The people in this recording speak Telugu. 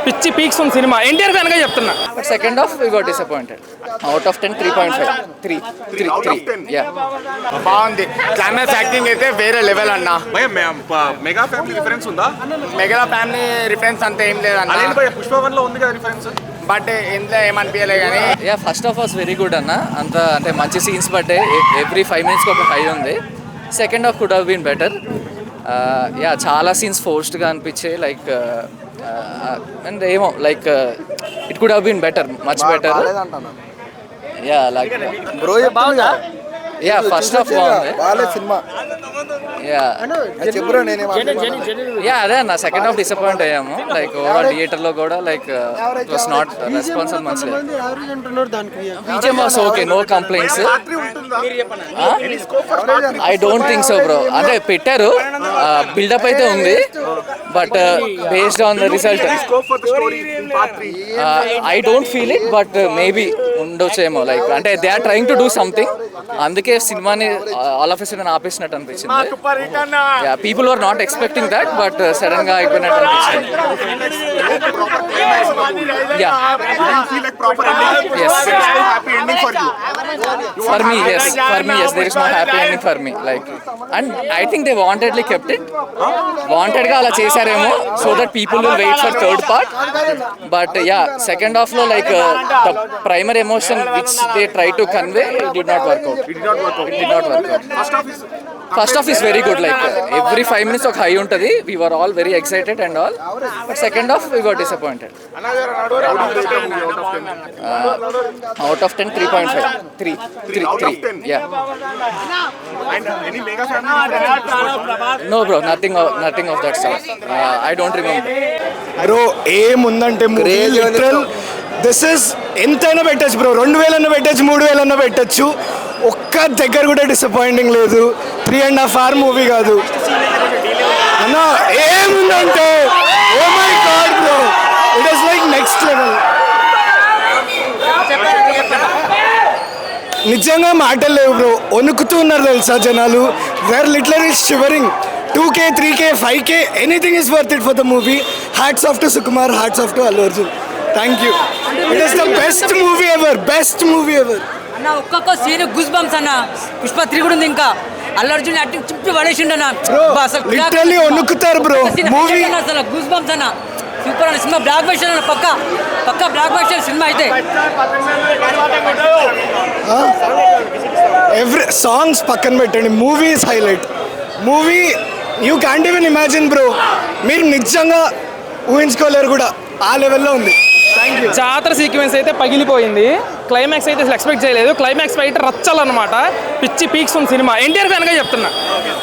పిచ్చి పీక్స్ ఉంది సినిమా. ఎన్టీఆర్ ఫ్యాన్గా చెప్తున్నా. But second half we got disappointed. Out of 10 3.5 3 yeah బాగుంది. క్లైమాక్స్ యాక్టింగ్ అయితే వేరే లెవెల్ అన్న. మెగా ఫ్యామిలీ రిఫరెన్స్ ఉందా? మెగా ఫ్యామిలీ రిఫరెన్స్ అంతా ఏం లేదన్న. పుష్ప 1 లో ఉంది కదా రిఫరెన్స్. బట్ ఇంట్లో ఏమనిపించలే కానీ yeah first half was very good అన్న. అంత అంటే మంచి సీన్స్ పడ్డాయి. ఎవ్రీ 5 minutes ఒక హై ఉంది. Second half could have been better. Yeah చాలా సీన్స్ ఫోర్స్డ్గా అనిపించాయి. లైక్ అండ్ ఏమో like it could have been better, much better. Yeah like bro బాగుందా? యా ఫస్ట్ హాఫ్ బాగుంది. బాలే సినిమా. యా చెప్పురా నేనే యా అదే అన్న సెకండ్ హాఫ్ డిసప్పాయింట్ అయ్యాము. లైక్ ఓవరాల్ థియేటర్లో కూడా like it was not response మంచిగా. BGM was okay, no complaints. I don't think so bro. అంటే పెట్టారు, బిల్డప్ అయితే ఉంది. But based on the result I don't feel it. But maybe ఉండొచ్చేమో. లైక్ అంటే they are trying to do something. అందుకే సినిమాని ఆల్ ఆఫ్ ఎ సడన్ ఆపేసినట్టు అనిపించింది. People are not expecting that. But sudden గా అయిపోయినట్టు అనిపించింది. For me yes there is no happy ending for me. Like and I think they wantedly kept it. Wanted గా అలా చేశారేమో so that people will wait for third part. But yeah, second half లో like the primary emotion which they try to convey, it did not work out. First half is very good. Like every 5 minutes ఒక హై ఉంటుంది. We were all very excited and all. But second half we got disappointed. Out of 10 3.5 3 yeah. No bro, nothing of that stuff. I don't remember. Bro ఏముందంటే లిటరల్ దిస్ ఇస్ ఎంతైనా పెట్టచ్చు బ్రో. 2000 అన్న పెట్టచ్చు, 3000 అన్న పెట్టచ్చు. ఒక్క దగ్గర కూడా డిసప్పాయింటింగ్ లేదు. 3.5 hour మూవీ కాదు అన్న. ఏముందంటే oh my God bro, it is like next level. నిజంగా మాటలు లేవు బ్రో. వణుకుతూ ఉన్నారు తెలుసా జనాలు. They are literally shivering. 2K 3K 5K anything is worth it for the movie. Hats off to Sukumar, hats off to Allu Arjun. Thank you. It is the best movie ever, best movie ever అన్న. ఒక్కొక్క సీన్ గుస్ బంప్స్ అన్న. పుష్ప 3 కూడా ఉంది. ఇంకా అల్లు అర్జున్ యాక్టింగ్ చిప్పి పడేసిండు అన్న. లిటరలీ వణుకుతారు బ్రో. మూవీ అసలు గుస్ బంప్స్ అన్న. సూపర్ అన్న సినిమా. బ్లాక్ బస్టర్ అన్న. పక్కా బ్లాక్ బస్టర్ సినిమా అయితే. ఎవ్రీ సాంగ్స్ పక్కన పెట్టండి, movie is highlight. Movie you can't even imagine bro. మీరు నిజంగా ఊహించుకోలేరు కూడా, ఆ లెవెల్లో ఉంది. జాతర సీక్వెన్స్ అయితే పగిలిపోయింది. క్లైమాక్స్ అయితే అసలు ఎక్స్పెక్ట్ చేయలేదు. క్లైమాక్స్ ఫైట్ రచ్చాలన్నమాట. పిచ్చి పీక్స్ ఉంది సినిమా. ఎన్టీఆర్ ఫ్యాన్గా చెప్తున్నా.